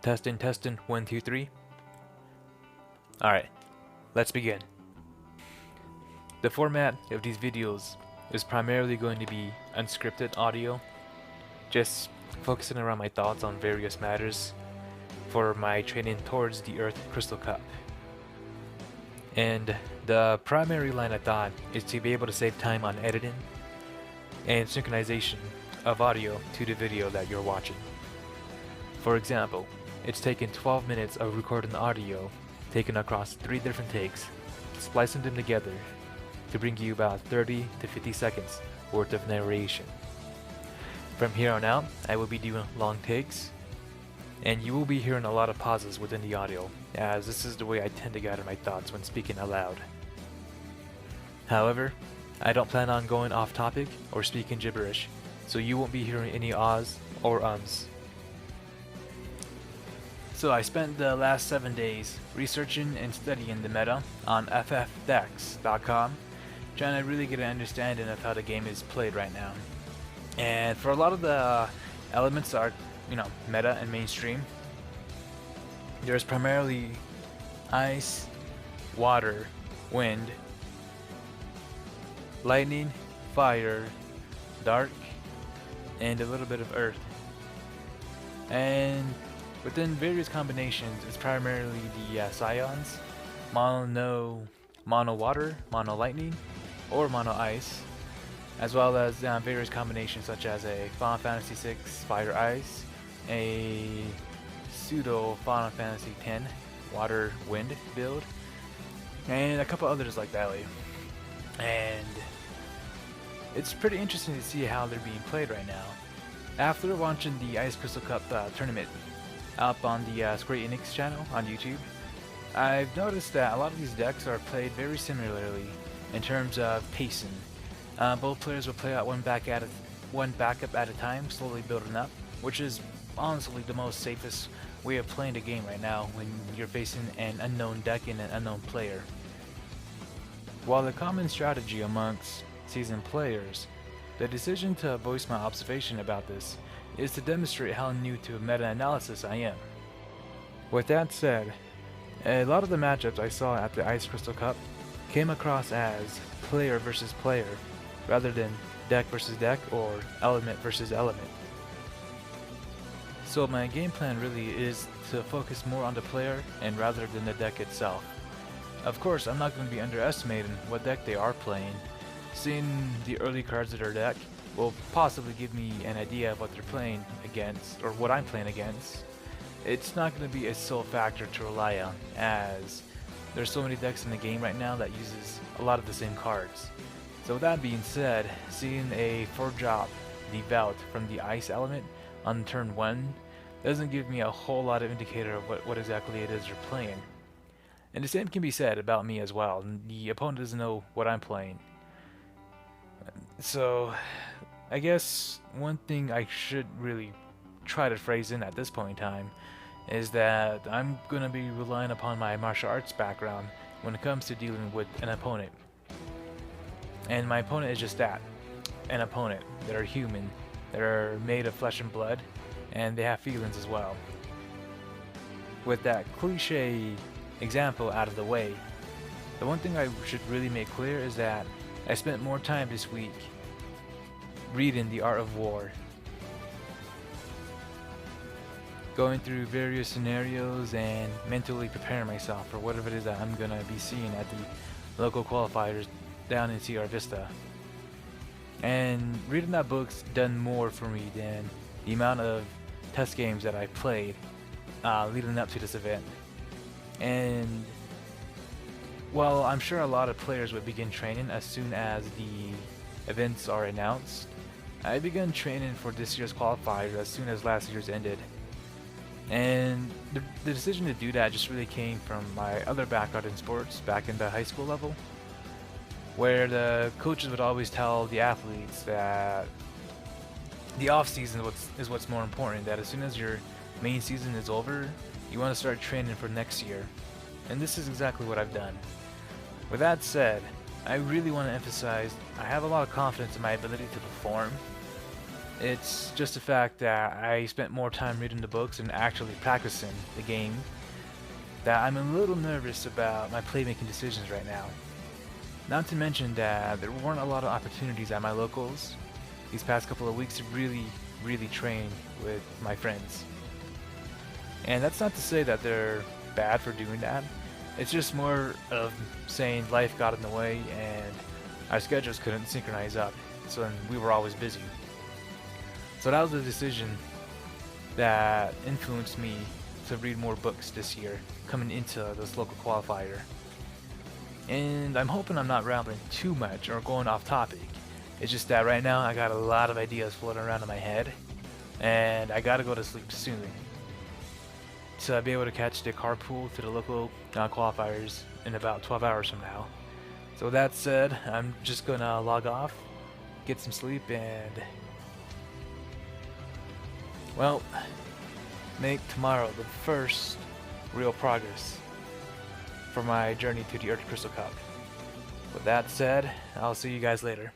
Testing, 1, 2, 3. Alright, let's begin. The format of these videos is primarily going to be unscripted audio, just focusing around my thoughts on various matters for my training towards the Earth Crystal Cup. And the primary line of thought is to be able to save time on editing and synchronization of audio to the video that you're watching. For example, it's taken 12 minutes of recording audio taken across 3 different takes, splicing them together to bring you about 30 to 50 seconds worth of narration. From here on out, I will be doing long takes, and you will be hearing a lot of pauses within the audio, as this is the way I tend to gather my thoughts when speaking aloud. However, I don't plan on going off topic or speaking gibberish, so you won't be hearing any ahs or ums. So I spent the last 7 days researching and studying the meta on ffdex.com, trying to really get an understanding of how the game is played right now. And for a lot of the elements that are, meta and mainstream, there's primarily ice, water, wind, lightning, fire, dark, and a little bit of earth. And within various combinations, it's primarily the scions, mono water, mono lightning, or mono ice, as well as various combinations such as a Final Fantasy VI Fire Ice, a pseudo Final Fantasy X Water Wind build, and a couple others like that. And it's pretty interesting to see how they're being played right now. After watching the Ice Crystal Cup tournament up on the Square Enix channel on YouTube, I've noticed that a lot of these decks are played very similarly in terms of pacing. Both players will play out one backup at a time, slowly building up, which is honestly the most safest way of playing the game right now when you're facing an unknown deck and an unknown player. While the common strategy amongst seasoned players, the decision to voice my observation about this is to demonstrate how new to meta-analysis I am. With that said, a lot of the matchups I saw at the Ice Crystal Cup came across as player versus player, rather than deck versus deck or element versus element. So my game plan really is to focus more on the player and rather than the deck itself. Of course, I'm not going to be underestimating what deck they are playing. Seeing the early cards of their deck will possibly give me an idea of what they're playing against, or what I'm playing against. It's not going to be a sole factor to rely on, as there's so many decks in the game right now that uses a lot of the same cards. So with that being said, seeing a 4-drop Devout from the Ice element on turn 1 doesn't give me a whole lot of indicator of what exactly it is you're playing. And the same can be said about me as well. The opponent doesn't know what I'm playing. So I guess one thing I should really try to phrase in at this point in time is that I'm going to be relying upon my martial arts background when it comes to dealing with an opponent. And my opponent is just that, an opponent. They're human, they're made of flesh and blood, and they have feelings as well. With that cliche example out of the way, the one thing I should really make clear is that I spent more time this week reading The Art of War, going through various scenarios and mentally preparing myself for whatever it is that I'm going to be seeing at the local qualifiers down in Sierra Vista. And reading that book's done more for me than the amount of test games that I played leading up to this event. And while I'm sure a lot of players would begin training as soon as the events are announced, I began training for this year's qualifiers as soon as last year's ended. And the decision to do that just really came from my other background in sports back in the high school level, where the coaches would always tell the athletes that the off season is what's more important, that as soon as your main season is over, you want to start training for next year. And this is exactly what I've done. With that said, I really want to emphasize I have a lot of confidence in my ability to perform, It's just the fact that I spent more time reading the books and actually practicing the game that I'm a little nervous about my playmaking decisions right now. Not to mention that there weren't a lot of opportunities at my locals these past couple of weeks to really train with my friends. And that's not to say that they're bad for doing that. It's just more of saying life got in the way and our schedules couldn't synchronize up, so then we were always busy. So that was the decision that influenced me to read more books this year, coming into this local qualifier. And I'm hoping I'm not rambling too much or going off topic. It's just that right now I got a lot of ideas floating around in my head, and I gotta go to sleep soon to be able to catch the carpool to the local qualifiers in about 12 hours from now. So with that said, I'm just gonna log off, get some sleep, and well, make tomorrow the first real progress for my journey to the Earth Crystal Cup. With that said, I'll see you guys later.